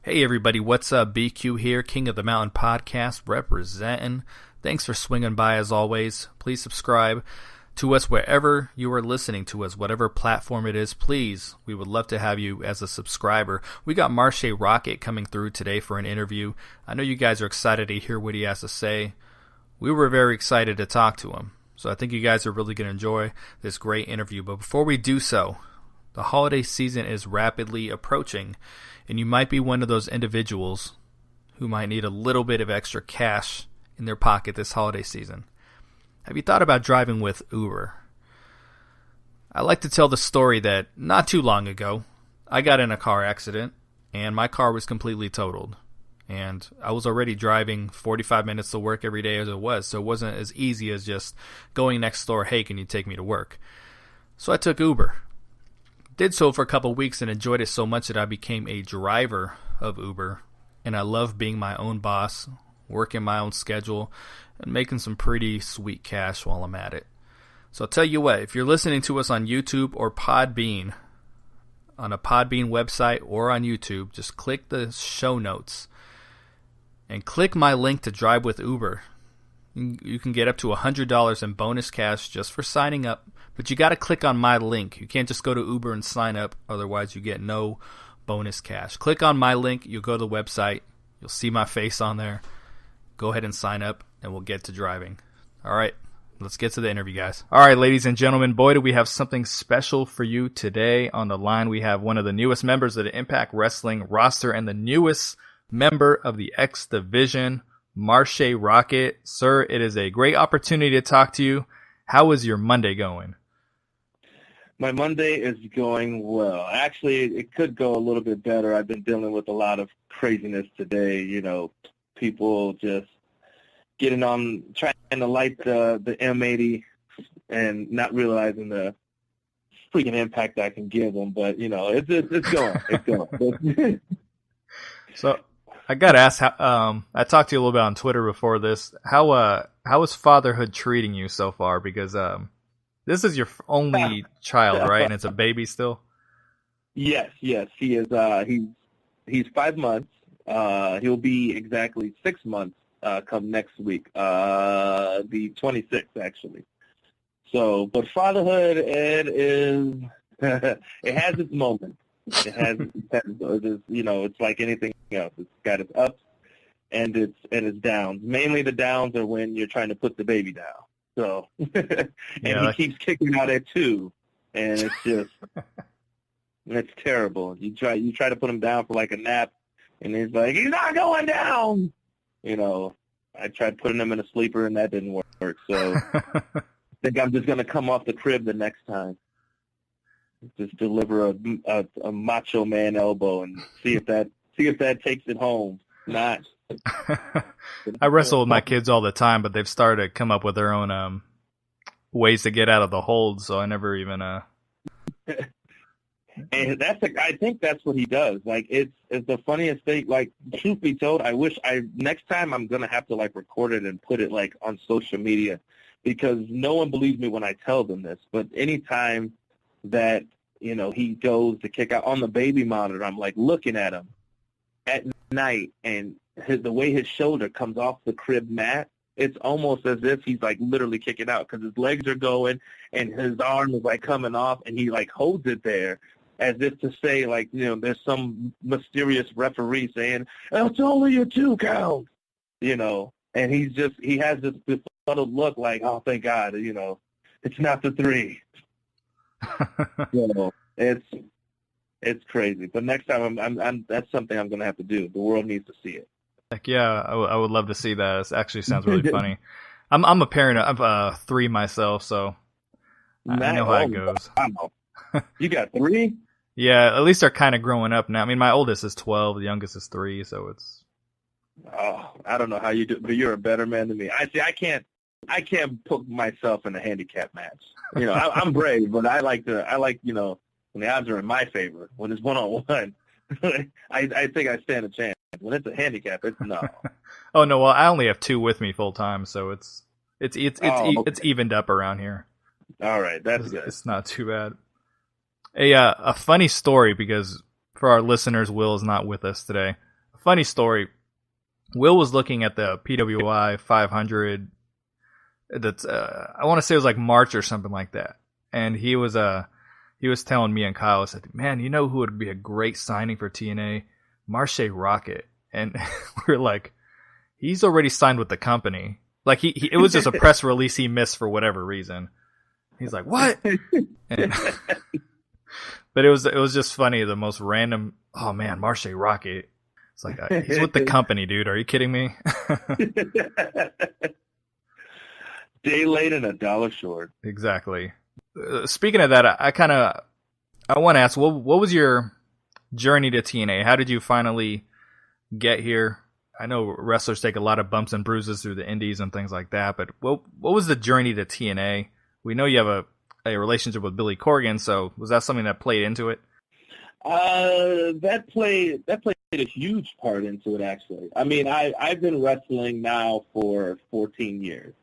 Hey everybody, what's up? BQ here, King of the Mountain Podcast, representing. Thanks for swinging by as always. Please subscribe to us wherever you are listening to us, whatever platform it is. Please, we would love to have you as a subscriber. We got Marshe Rockett coming through today for an interview. I know you guys are excited to hear what he has to say. We were very excited to talk to him, so I think you guys are really going to enjoy this great interview. But before we do so, the holiday season is rapidly approaching, and you might be one of those individuals who might need a little bit of extra cash in their pocket this holiday season. Have you thought about driving with Uber? I like to tell the story that not too long ago, I got in a car accident, and my car was completely totaled. And I was already driving 45 minutes to work every day as it was, so it wasn't as easy as just going next door, hey, can you take me to work? So I took Uber. Did so for a couple of weeks and enjoyed it so much that I became a driver of Uber. And I love being my own boss, working my own schedule, and making some pretty sweet cash while I'm at it. So I'll tell you what, if you're listening to us on YouTube or Podbean, on a Podbean website or on YouTube, just click the show notes and click my link to Drive with Uber. You can get up to $100 in bonus cash just for signing up, but you got to click on my link. You can't just go to Uber and sign up, otherwise you get no bonus cash. Click on my link, you'll go to the website, you'll see my face on there. Go ahead and sign up, and we'll get to driving. All right, let's get to the interview, guys. All right, ladies and gentlemen, boy, do we have something special for you today. On the line, we have one of the newest members of the Impact Wrestling roster and the newest member of the X-Division, Marshe Rockett. Sir, it is a great opportunity to talk to you. How is your Monday going? My Monday is going well. Actually, it could go a little bit better. I've been dealing with a lot of craziness today. You know, people just getting on, trying to light the M80 and not realizing the freaking impact I can give them. But, you know, it's going. It's going. So I got to ask, I talked to you a little bit on Twitter before this. How is fatherhood treating you so far? Because this is your only child, right? And it's a baby still? Yes. He is. He's 5 months. He'll be exactly 6 months come next week, the 26th, actually. So, but fatherhood, it is, it has its moments. It has, you know, it's like anything else. It's got its ups and its downs. Mainly the downs are when you're trying to put the baby down. So, and he keeps kicking out at 2, and it's just, it's terrible. You try to put him down for like a nap, and he's like, he's not going down. You know, I tried putting him in a sleeper, and that didn't work. So, I think I'm just gonna come off the crib the next time. Just deliver a macho man elbow and see if that takes it home. Not. I wrestle with my kids all the time, but they've started to come up with their own ways to get out of the hold. So I never even. And I think that's what he does. Like it's the funniest thing. Like truth be told, I wish next time I'm gonna have to like record it and put it like on social media, because no one believes me when I tell them this. But anytime that, you know, he goes to kick out on the baby monitor, I'm like looking at him at night, and the way his shoulder comes off the crib mat, it's almost as if he's like literally kicking out, because his legs are going and his arm is like coming off, and he like holds it there as if to say, like, you know, there's some mysterious referee saying, it's only a 2 count, you know, and he has this befuddled look like, oh, thank God, you know, it's not the 3. You know, it's crazy. But next time, I'm that's something I'm gonna have to do. The world needs to see it. Heck yeah, I would love to see that. It actually sounds really funny. I'm a parent of 3 myself, so I know how it goes. You got 3? Yeah, at least they're kind of growing up now. I mean, my oldest is 12, the youngest is 3, so it's. Oh, I don't know how you do, but you're a better man than me. I can't put myself in a handicap match. You know, I'm brave, but I like, you know, when the odds are in my favor. When it's 1-on-1, I think I stand a chance. When it's a handicap, it's no. Oh no, well, I only have 2 with me full time, so it's okay. evened up around here. All right, that's good. It's not too bad. A funny story, because for our listeners, Will is not with us today. funny story. Will was looking at the PWI 500. That's I want to say it was like March or something like that, and he was telling me and Kyle, I said, "Man, you know who would be a great signing for TNA? Marshe Rockett." And we were like, "He's already signed with the company." Like it was just a press release he missed for whatever reason. He's like, "What?" And, but it was just funny. The most random. Oh man, Marshe Rockett. It's like he's with the company, dude. Are you kidding me? Day late and a dollar short. Exactly. Speaking of that, I want to ask, what was your journey to TNA? How did you finally get here? I know wrestlers take a lot of bumps and bruises through the indies and things like that, but what was the journey to TNA? We know you have a relationship with Billy Corgan, so was that something that played into it? That played a huge part into it, actually. I mean, I've been wrestling now for 14 years.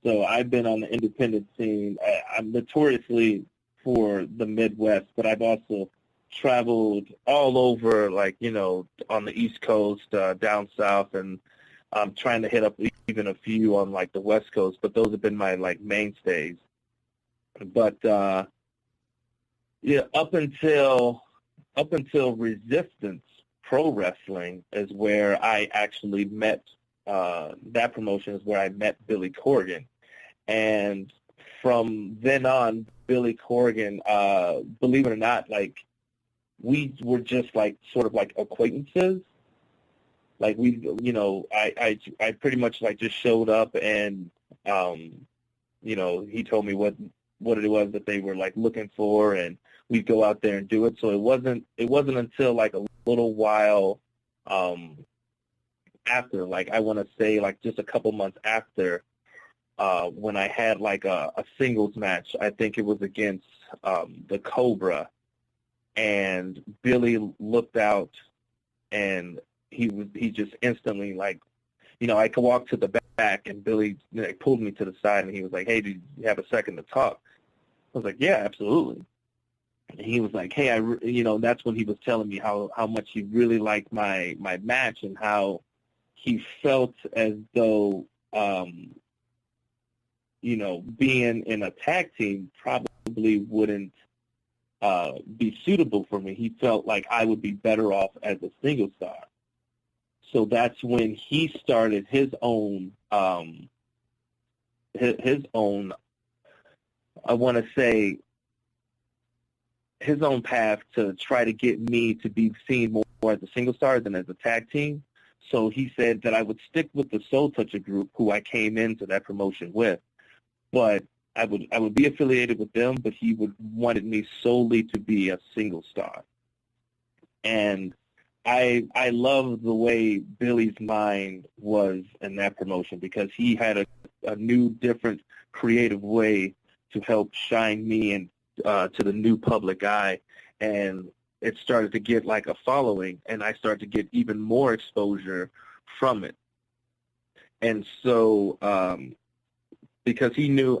So I've been on the independent scene. I'm notoriously for the Midwest, but I've also traveled all over, like, you know, on the East Coast, down south, and I'm trying to hit up even a few on, like, the West Coast, but those have been my, like, mainstays. But, yeah, up until Resistance Pro Wrestling is where I actually met, that promotion is where I met Billy Corgan. And from then on, Billy Corgan, believe it or not, like, we were just, like, sort of like acquaintances. Like, we, you know, I pretty much, like, just showed up and, you know, he told me what it was that they were, like, looking for, and we'd go out there and do it. So it wasn't until, like, a little while after, like, I want to say, like, just a couple months after, when I had, like, a singles match. I think it was against the Cobra, and Billy looked out, and he just instantly, like, you know, I could walk to the back, and Billy, you know, pulled me to the side, and he was like, "Hey, do you have a second to talk?" I was like, "Yeah, absolutely." And he was like, "Hey, you know," that's when he was telling me how much he really liked my match, and how he felt as though, you know, being in a tag team probably wouldn't be suitable for me. He felt like I would be better off as a single star. So that's when he started his own, his own, I want to say, his own path to try to get me to be seen more as a single star than as a tag team. So he said that I would stick with the Soul Toucher group, who I came into that promotion with, but I would be affiliated with them, but he wanted me solely to be a single star. And I love the way Billy's mind was in that promotion, because he had a new, different, creative way to help shine me and to the new public eye, and it started to get, like, a following, and I started to get even more exposure from it. And so, because he knew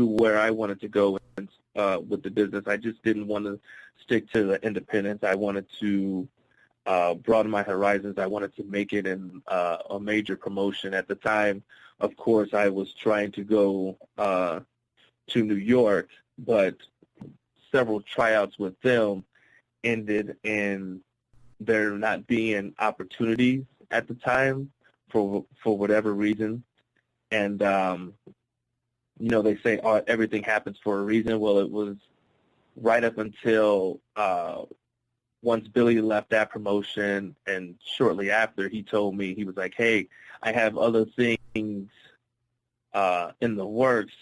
where I wanted to go with the business, I just didn't want to stick to the independents. I wanted to broaden my horizons. I wanted to make it in a major promotion. At the time, of course, I was trying to go to New York, but several tryouts with them ended in there not being opportunities at the time for whatever reason. And, you know, they say, "Oh, everything happens for a reason." Well, it was right up until once Billy left that promotion, and shortly after, he told me, he was like, "Hey, I have other things in the works,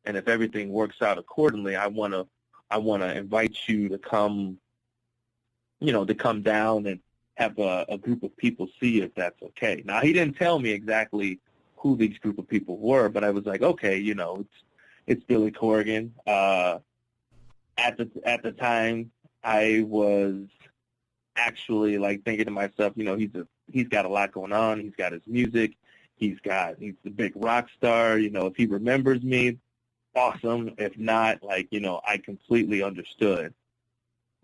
and if everything works out accordingly, I want to invite you to come, you know, to come down and have a group of people see if that's okay." Now, he didn't tell me exactly who these group of people were, but I was like, okay, you know, it's Billy Corgan. At the time, I was actually, like, thinking to myself, you know, he's got a lot going on. He's got his music. He's the big rock star. You know, if he remembers me, awesome. If not, like, you know, I completely understood,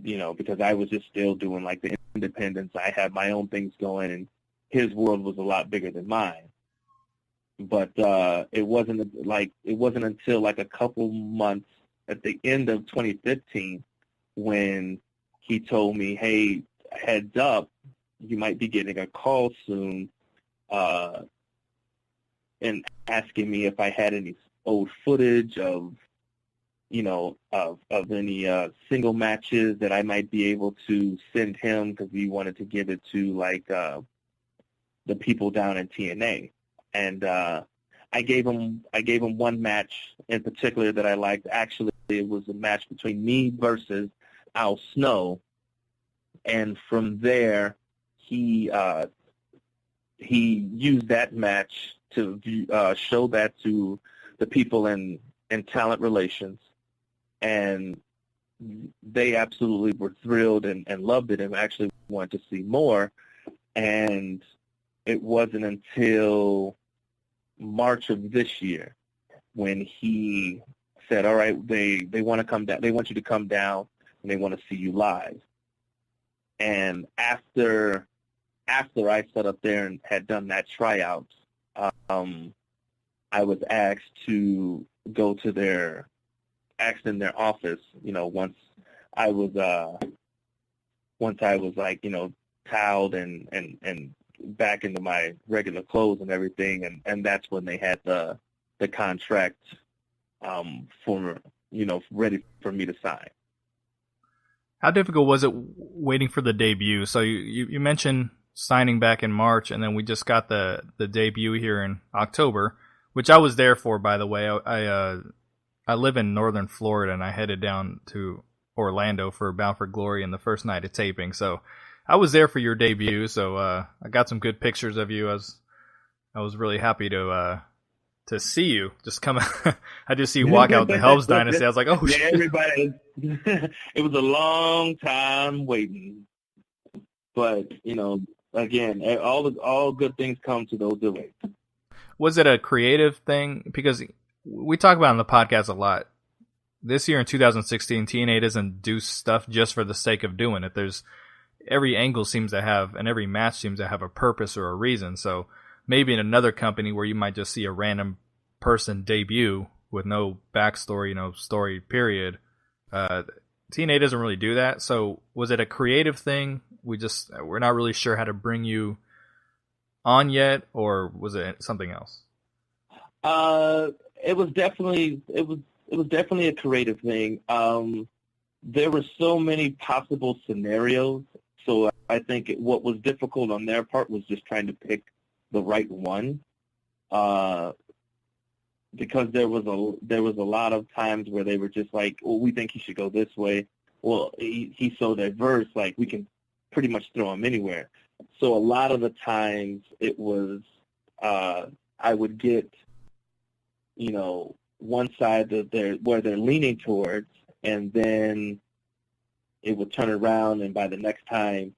you know, because I was just still doing, like, the independence. I had my own things going, and his world was a lot bigger than mine. But it wasn't until like a couple months at the end of 2015 when he told me, "Hey, heads up, you might be getting a call soon, and asking me if I had any old footage of, of any single matches that I might be able to send him, because he wanted to give it to like the people down in TNA." And I gave him one match in particular that I liked. Actually, it was a match between me versus Al Snow, and from there he used that match to show that to the people in talent relations, and they absolutely were thrilled and loved it and actually wanted to see more. And it wasn't until March of this year when he said, "All right, they want to come down. They want you to come down, and they want to see you live." And after I sat up there and had done that tryout, I was asked to go to in their office. Once I was like, toweled and back into my regular clothes and everything, and that's when they had the contract for ready for me to sign. How difficult was it waiting for the debut? So you mentioned signing back in March, and then we just got the debut here in October, which I was there for, by the way. I live in northern Florida, and I headed down to Orlando for Bound for Glory in the first night of taping. So I was there for your debut, so I got some good pictures of you. I was really happy to see you just come out. I just see you walk out the Helms Dynasty. I was like, oh, shit. Yeah, everybody. It was a long time waiting. But, again, all good things come to those who wait. Was it a creative thing? Because we talk about it on the podcast a lot. This year in 2016, TNA doesn't do stuff just for the sake of doing it. Every angle seems to have, and every match seems to have a purpose or a reason. So maybe in another company where you might just see a random person debut with no backstory, story period, TNA doesn't really do that. So was it a creative thing? We're not really sure how to bring you on yet, or was it something else? It was definitely a creative thing. There were so many possible scenarios, so I think what was difficult on their part was just trying to pick the right one, because there was a lot of times where they were just like, well, we think he should go this way. Well, he's so diverse, like we can pretty much throw him anywhere. So a lot of the times it was I would get one side where they're leaning towards, and then it would turn around, and by the next time,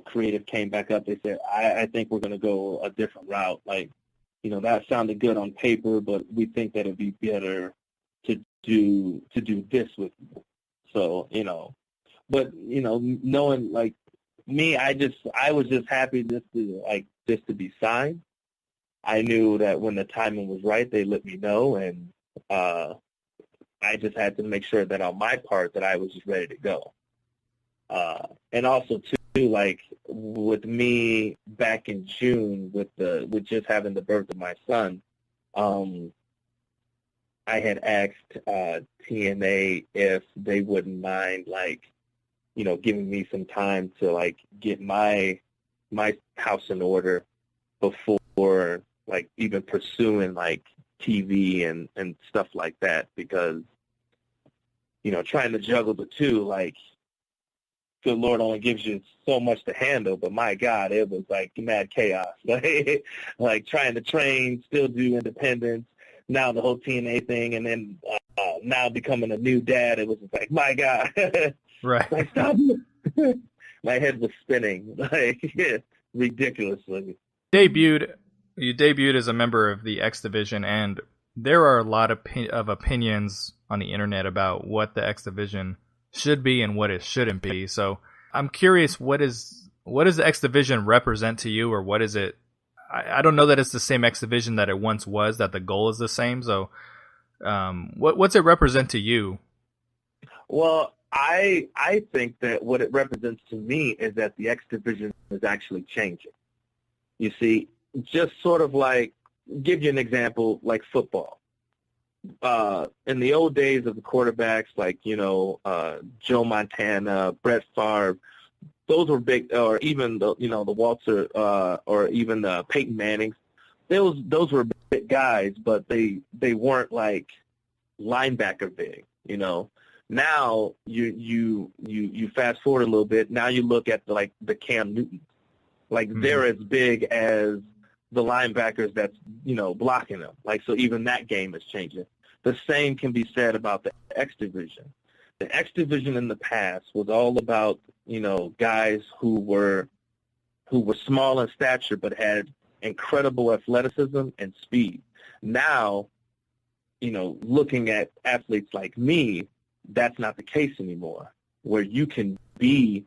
creative came back up, they said, I think we're going to go a different route. Like, that sounded good on paper, but we think that it'd be better to do this with you. So, but, knowing like me, I was just happy just to be signed. I knew that when the timing was right, they let me know, and I just had to make sure that on my part that I was just ready to go. And also too, like with me back in June with just having the birth of my son, I had asked TNA if they wouldn't mind giving me some time to get my house in order before even pursuing TV and stuff like that, because trying to juggle the two, good Lord only gives you so much to handle, but my God, it was mad chaos. Trying to train, still do independence, now the whole TNA thing, and then now becoming a new dad, it was just my God. Right. Stop it. My head was spinning, ridiculously. You debuted as a member of the X Division, and there are a lot of opinions on the internet about what the X Division should be and what it shouldn't be. So I'm curious, what does the X Division represent to you, or what is it? I don't know that it's the same X Division that it once was, that the goal is the same. So what's it represent to you? Well, I think that what it represents to me is that the X Division is actually changing. You see, just sort of like, give you an example, like football. In the old days of the quarterbacks, like, Joe Montana, Brett Favre, those were big, or even the Walter, or even the Peyton Mannings. Those were big guys, but they weren't like linebacker big, Now you fast forward a little bit. Now you look at the Cam Newton, like they're as big as the linebackers that's blocking them. Like, so even that game is changing. The same can be said about the X Division. The X Division in the past was all about guys who were small in stature but had incredible athleticism and speed. Now, looking at athletes like me, that's not the case anymore, where you can be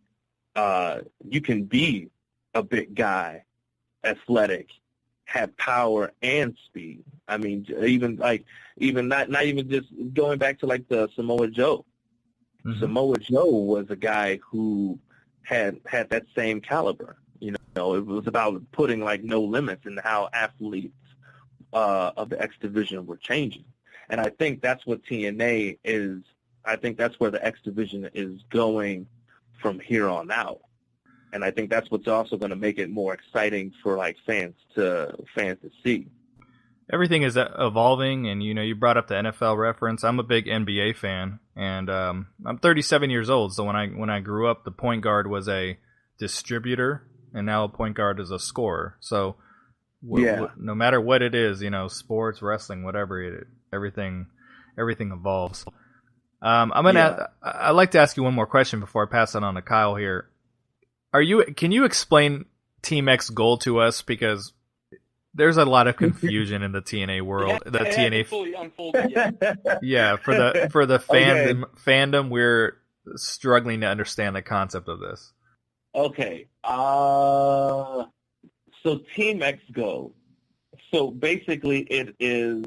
a big guy, athletic, have power and speed. I mean, even not even just going back to like the Samoa Joe. Mm-hmm. Samoa Joe was a guy who had that same caliber. It was about putting like no limits in how athletes of the X Division were changing. And I think that's what TNA is. I think that's where the X Division is going from here on out. And I think that's what's also going to make it more exciting for like fans to see. Everything is evolving, and you brought up the NFL reference. I'm a big NBA fan, and I'm 37 years old. So when I grew up, the point guard was a distributor, and now a point guard is a scorer. So no matter what it is, sports, wrestling, whatever, everything evolves. I'd like to ask you one more question before I pass it on to Kyle here. Can you explain Team X goal to us, because there's a lot of confusion in the TNA world. The TNA fully unfolded yet. Yeah, for the fandom, we're struggling to understand the concept of this. Okay. So Team X goal. So basically, it is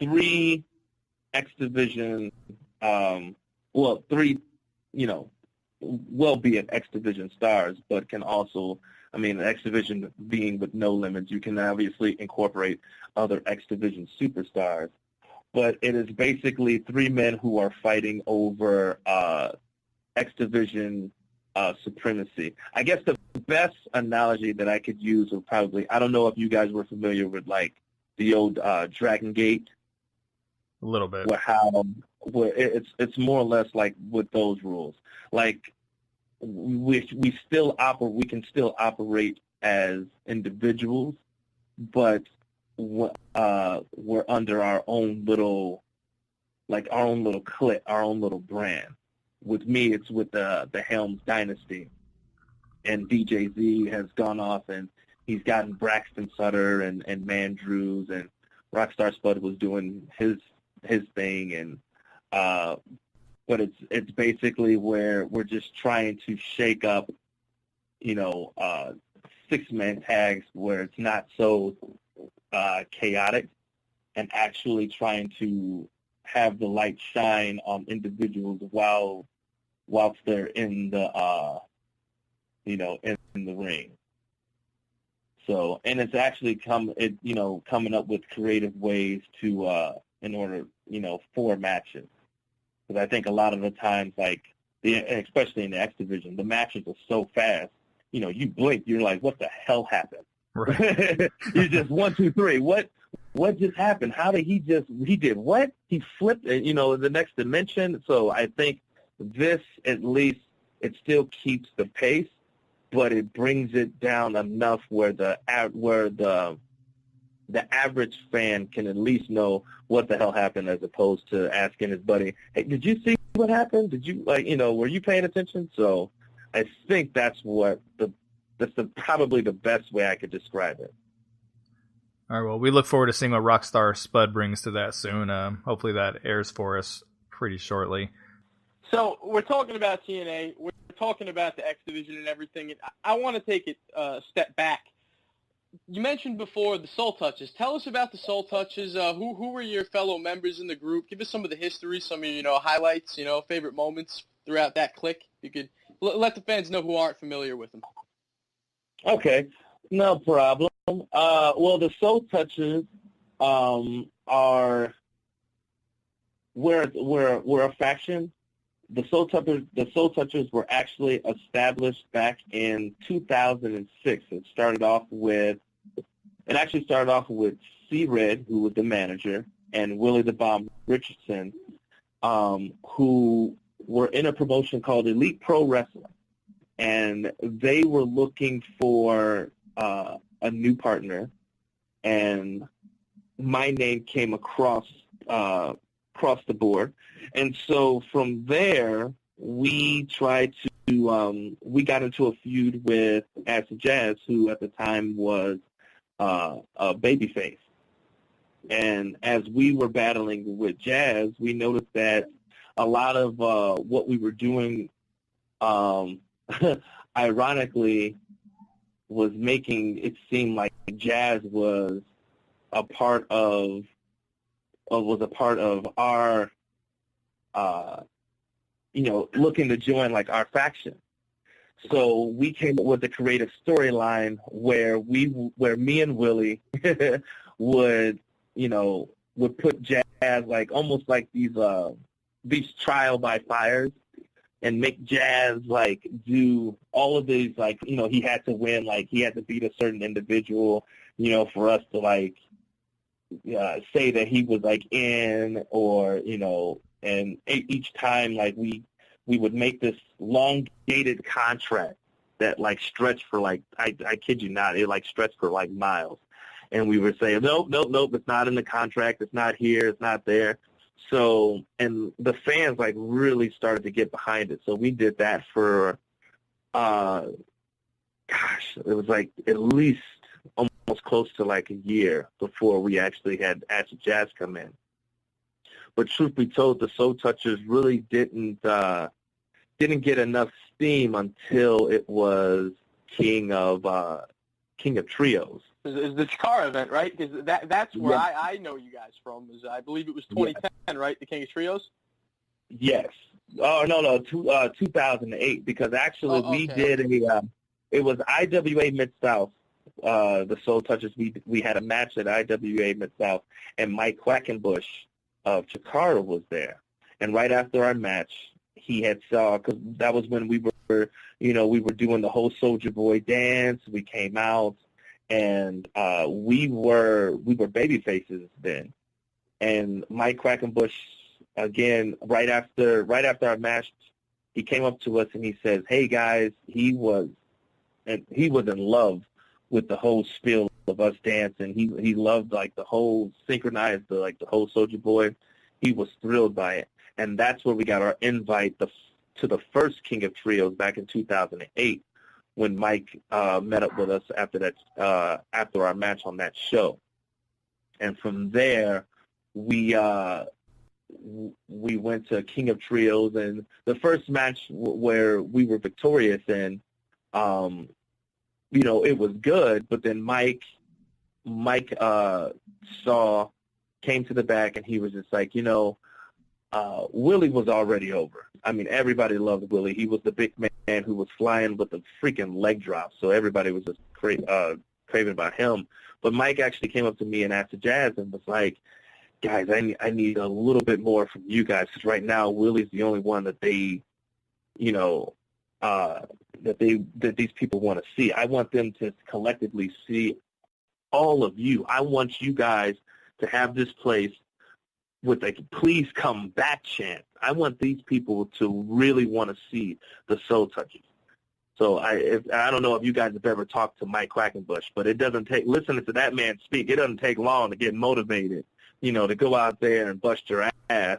3 X Division. Three, well-be X Division stars, but can also, X Division being with no limits, you can obviously incorporate other X Division superstars. But it is basically 3 men who are fighting over X Division supremacy. I guess the best analogy that I could use would probably, I don't know if you guys were familiar with like the old Dragon Gate. A little bit. Where it's more or less like with those rules. Like we can still operate as individuals, but we're under our own little clique, our own little brand. With me, it's with the Helms Dynasty, and DJZ has gone off and he's gotten Braxton Sutter and Mandrews, and Rockstar Spud was doing his thing, and but it's basically where we're just trying to shake up, 6-man tags where it's not so chaotic, and actually trying to have the light shine on individuals whilst they're in the in the ring. So, and it's actually coming up with creative ways to in order for matches. Because I think a lot of the times, especially in the X Division, the matches are so fast. You blink, you're like, what the hell happened? Right. You just 1, 2, 3. What just happened? How did he did what? He flipped, the next dimension. So I think this, at least, it still keeps the pace, but it brings it down enough where the average fan can at least know what the hell happened, as opposed to asking his buddy, hey, did you see what happened? Did you, were you paying attention? So I think that's probably the best way I could describe it. All right, well, we look forward to seeing what Rockstar Spud brings to that soon. Hopefully that airs for us pretty shortly. So we're talking about TNA. We're talking about the X Division and everything, and I want to take it a step back. You mentioned before the Soul Touches. Tell us about the Soul Touches. Who were your fellow members in the group? Give us some of the history, some of your highlights, favorite moments throughout that clique. You could let the fans know who aren't familiar with them. Okay, no problem. Well, the Soul Touches we're a faction. The Soul Touchers were actually established back in 2006. It actually started off with C. Red, who was the manager, and Willie the Bomb Richardson, who were in a promotion called Elite Pro Wrestling, and they were looking for a new partner, and my name came across the board. And so from there, we tried to, we got into a feud with Acid Jazz, who at the time was a babyface. And as we were battling with Jazz, we noticed that a lot of what we were doing, ironically, was making it seem like Jazz was a part of our, looking to join like our faction. So we came up with a creative storyline where me and Willie would put Jazz like almost like these trial by fires, and make Jazz like do all of these, like, he had to win, like he had to beat a certain individual, for us to like say that he was like in, or and each time like we would make this long-dated contract that like stretched for like, I kid you not, it like stretched for like miles, and we would say nope, it's not in the contract, it's not here, it's not there. So, and the fans like really started to get behind it. So we did that for it was like at least almost close to like a year before we actually had Acid Jazz come in. But truth be told, the Soul Touchers really didn't get enough steam until it was King of Trios. Is the Chikara event, right? Because that's where Yeah. I know you guys from. I believe it was 2010, right? The King of Trios. Yes. Oh no, 2008. Because actually we did it was IWA Mid South. The Soul Touchers. We had a match at IWA Mid South, and Mike Quackenbush of Chikara was there. And right after our match, he had because that was when we were doing the whole Soulja Boy dance. We came out, and we were baby faces then. And Mike Quackenbush, again, right after our match, he came up to us and he says, "Hey guys," he was in love with the whole spiel of us dancing. He loved like the whole synchronized, the whole Soulja Boy. He was thrilled by it, and that's where we got our invite to the first King of Trios back in 2008, when Mike met up with us after our match on that show. And from there, we went to King of Trios, and the first match where we were victorious in, it was good, but then Mike came to the back, and he was just like, Willie was already over. I mean, everybody loved Willie. He was the big man who was flying with the freaking leg drop, so everybody was just craving about him. But Mike actually came up to me and Acid Jazz and was like, "Guys, I need a little bit more from you guys, because right now Willie's the only one that they, that these people want to see. I want them to collectively see all of you. I want you guys to have this place with a please come back chant. I want these people to really want to see the Soul Touchers." So I don't know if you guys have ever talked to Mike Quackenbush, but it doesn't take, listening to that man speak, it doesn't take long to get motivated, to go out there and bust your ass,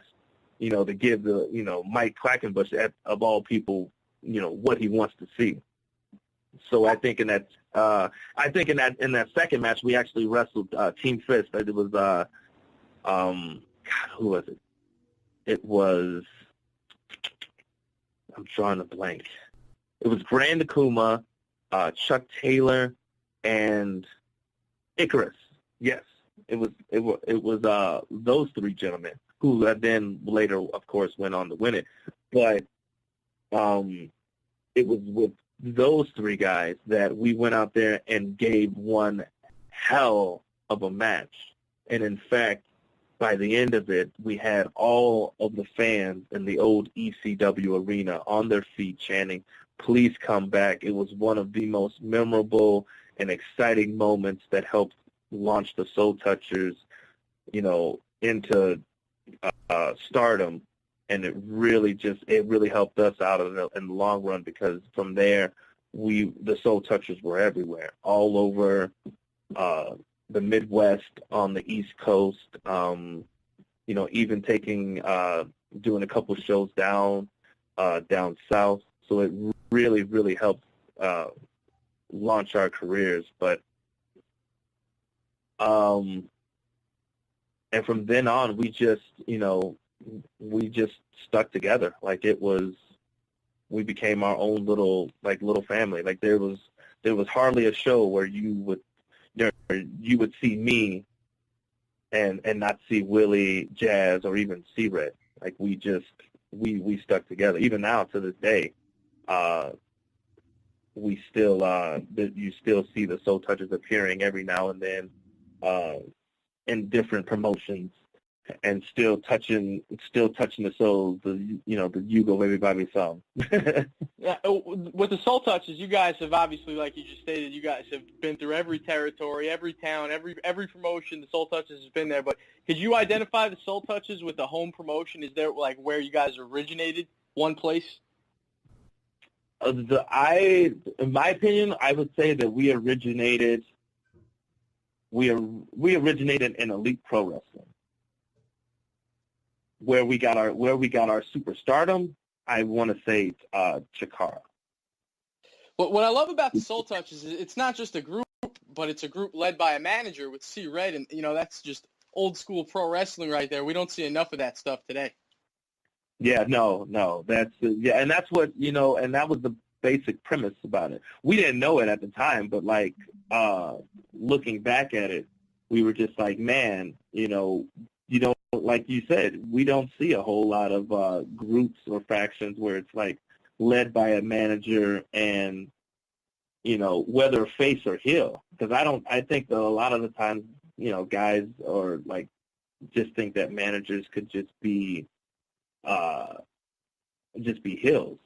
to give the, Mike Quackenbush, of all people, what he wants to see. So I think in that second match, we actually wrestled Team Fist. It was, God, who was it? It was, I'm drawing a blank. it was Grand Akuma, Chuck Taylor, and Icarus. Yes, it was those three gentlemen who then later, of course, went on to win it. But it was with those three guys that we went out there and gave one hell of a match. And in fact, by the end of it, we had all of the fans in the old ECW arena on their feet chanting, "Please come back." It was one of the most memorable and exciting moments that helped launch the Soul Touchers, into stardom. And it really helped us out in the long run, because from there, the Soul Touchers were everywhere, all over the Midwest, on the East Coast, even doing a couple shows down south. So it really, really helped launch our careers. But and from then on, we just stuck together. Like, we became our own little family. Like, there was hardly a show where you would see me and not see Willie, Jazz, or even C-Red. Like, we stuck together. Even now, to this day, you still see the Soul Touchers appearing every now and then in different promotions, and still touching the souls, the "You Go Baby Bobby" song. Yeah, with the Soul Touchers, you guys have obviously, like you just stated, you guys have been through every territory, every town, every promotion. The Soul Touchers has been there. But could you identify the Soul Touchers with the home promotion? Is there where you guys originated, one place? In my opinion, I would say that we originated in Elite Pro Wrestling. Where we got our superstardom, I want to say Chikara. But what I love about the Soul Touchers is it's not just a group, but it's a group led by a manager with C-Red, and that's just old school pro wrestling right there. We don't see enough of that stuff today. Yeah, no, that's and that's what and that was the basic premise about it. We didn't know it at the time, but looking back at it, we were just like, man, like you said, we don't see a whole lot of groups or factions where it's led by a manager and whether face or heel. Because I think that a lot of the times guys or just think that managers could just be heels,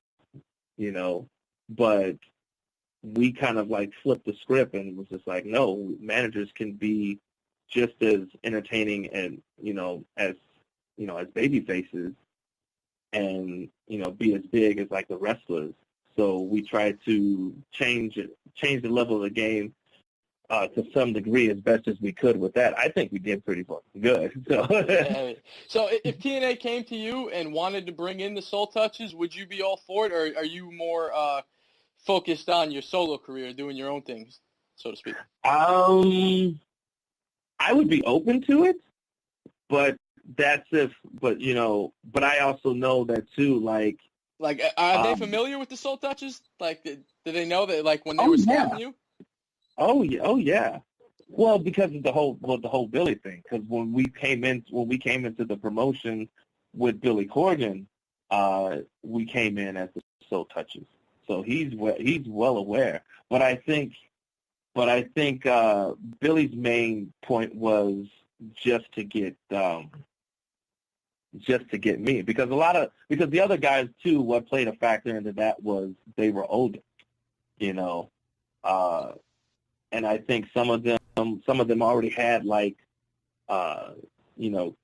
but we kind of flipped the script and was just like, no, managers can be just as entertaining and as baby faces, and be as big as the wrestlers. So we tried to change the level of the game to some degree as best as we could with that. I think we did pretty good. So, so if TNA came to you and wanted to bring in the Soul Touchers, would you be all for it, or are you more focused on your solo career, doing your own things, so to speak? I would be open to it, but I also know that too, are they familiar with the Soul Touchers? Do they know that, when they were scouting you? Oh yeah. Well, because of the whole Billy thing. Because when we came into the promotion with Billy Corgan, we came in as the Soul Touchers. So he's well aware. But I think Billy's main point was just to get me, because the other guys too, what played a factor into that was they were older, and I think some of them already had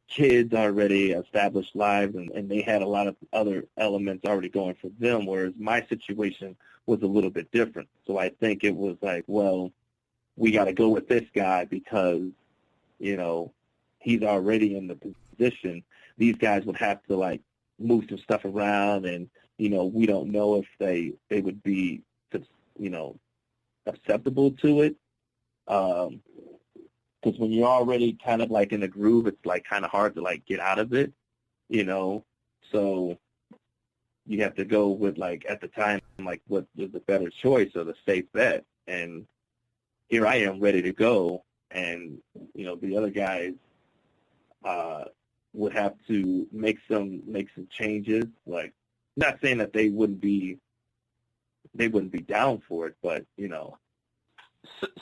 kids already, established lives, and they had a lot of other elements already going for them, whereas my situation was a little bit different. So I think it was well, we got to go with this guy because, he's already in the position. These guys would have to move some stuff around, and we don't know if they would be acceptable to it. Because when you're already kind of in a groove, it's kind of hard to get out of it, So you have to go with, like, at the time, like, what was the better choice or the safe bet. And here I am ready to go. And, the other guys would have to make some changes. Like, not saying that they wouldn't be down for it, but,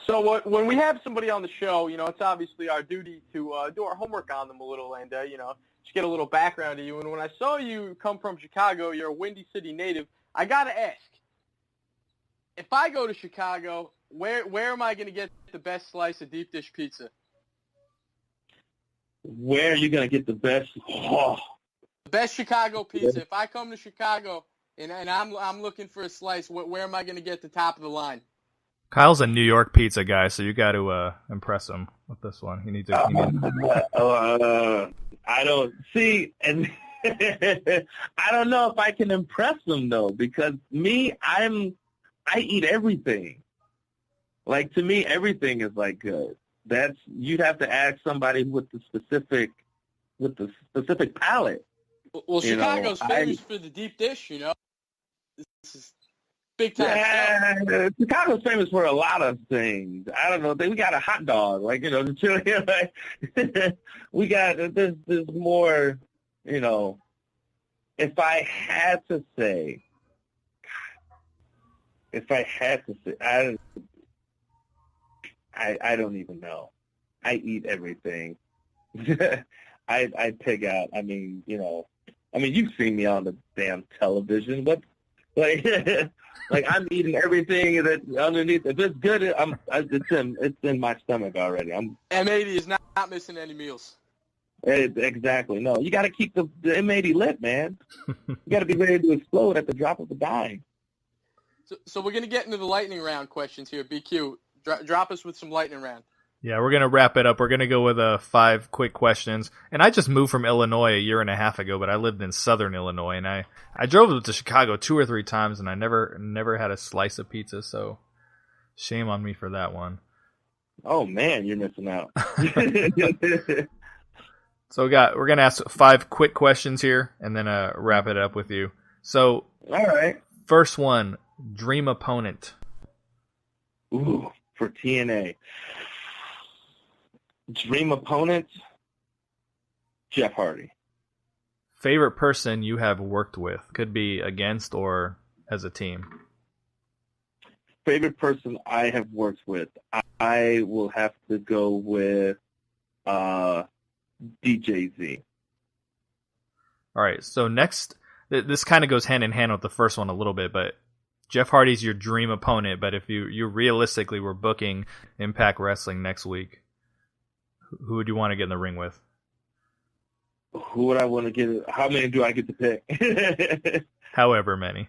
So when we have somebody on the show, it's obviously our duty to do our homework on them a little and, just get a little background to you. And when I saw you come from Chicago, you're a Windy City native, I got to ask, if I go to Chicago, where am I going to get the best slice of deep dish pizza? Where are you going to get the best? Oh. The best Chicago pizza. If I come to Chicago and I'm looking for a slice, where am I going to get the top of the line? Kyle's a New York pizza guy, so you got to impress him with this one. He needs to. I don't see, and I don't know if I can impress him though, because I eat everything. Like, to me, everything is like good. You'd have to ask somebody with the specific palate. Well, Chicago's famous for the deep dish. This is big time. Yeah, Chicago's famous for a lot of things. I don't know. We got a hot dog, like, like, we got there's more. If I had to say, I don't even know. I eat everything. I pig out. I mean, you've seen me on the damn television. What, like, like, I'm eating everything that's underneath. If it's good, it's in my stomach already. M80 is not missing any meals. Exactly. No, you got to keep the M80 lit, man. You got to be ready to explode at the drop of a dime. So we're gonna get into the lightning round questions here. BQ, drop us with some lightning round. Yeah, we're going to wrap it up. We're going to go with 5 quick questions. And I just moved from Illinois a year and a half ago, but I lived in southern Illinois. And I drove to Chicago 2 or 3 times, and I never had a slice of pizza. So shame on me for that one. Oh, man, you're missing out. So we're going to ask 5 quick questions here and then wrap it up with you. So, all right. First one, dream opponent. Ooh, for TNA. Dream opponent, Jeff Hardy. Favorite person you have worked with? Could be against or as a team. Favorite person I have worked with? I will have to go with DJZ. All right, so next, this kind of goes hand in hand with the first one a little bit, but Jeff Hardy's your dream opponent, but if you realistically were booking Impact Wrestling next week, who would you want to get in the ring with? Who would I want to get? How many do I get to pick? However many.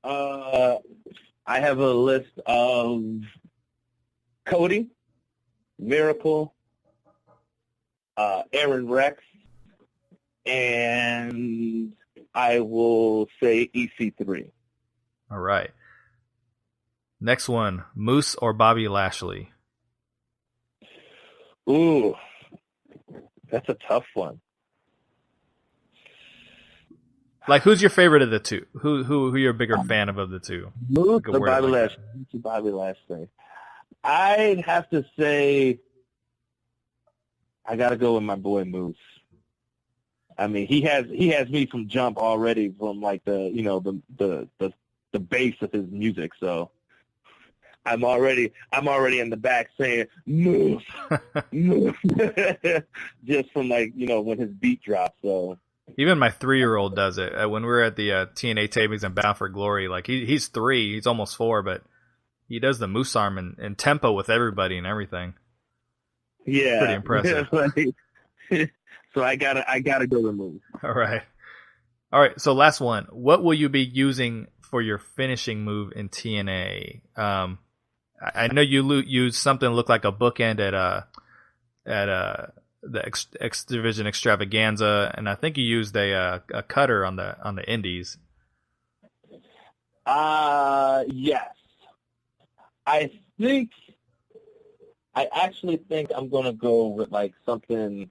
I have a list of Cody, Miracle, Aaron Rex, and I will say EC3. All right. Next one, Moose or Bobby Lashley? Ooh, that's a tough one. Like, who's your favorite of the two? Who you're a bigger fan of the two? Moose or Bobby Lashley? Bobby Lashley. I'd have to say I got to go with my boy Moose. I mean, he has me from jump already, from like the base of his music. So I'm already in the back saying Moose, Moose, just from when his beat drops. So even my 3-year-old does it. When we were at the TNA tapings in Bound for Glory, like he's 3, he's almost 4, but he does the Moose arm and tempo with everybody and everything. Yeah, pretty impressive. So I gotta go with Moose. All right. So last one. What will you be using for your finishing move in TNA? I know you used something that looked like a bookend at the X-Division Extravaganza, and I think you used a cutter on the Indies. Yes. I actually think I'm gonna go with like something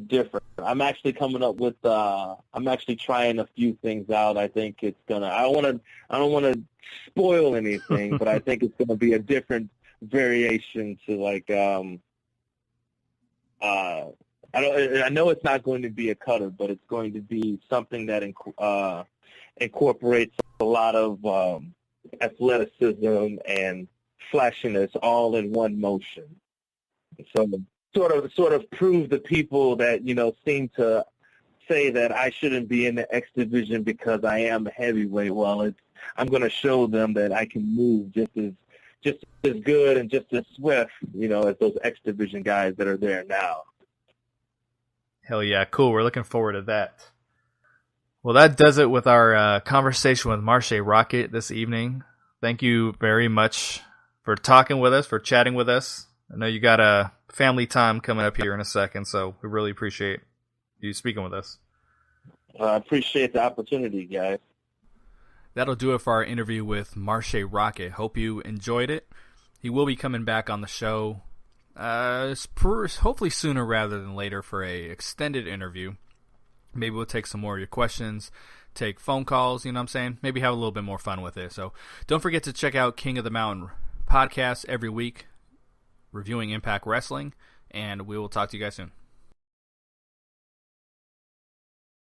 different. I'm actually coming up with. I'm actually trying a few things out. I think it's gonna. I don't want to spoil anything, but I think it's gonna be a different variation to like. I know it's not going to be a cutter, but it's going to be something that incorporates a lot of athleticism and flashiness all in one motion. So sort of prove the people that, seem to say that I shouldn't be in the X division because I am a heavyweight. Well, I'm going to show them that I can move just as good and just as swift, as those X division guys that are there now. Hell yeah, cool. We're looking forward to that. Well, that does it with our conversation with Marshe Rockett this evening. Thank you very much for talking with us, for chatting with us. I know you got a family time coming up here in a second, so we really appreciate you speaking with us. I appreciate the opportunity, guys. That'll do it for our interview with Marshe Rockett. Hope you enjoyed it. He will be coming back on the show hopefully sooner rather than later for a extended interview. Maybe we'll take some more of your questions, take phone calls, you know what I'm saying? Maybe have a little bit more fun with it. So don't forget to check out King of the Mountain podcast every week, reviewing Impact Wrestling, and we will talk to you guys soon.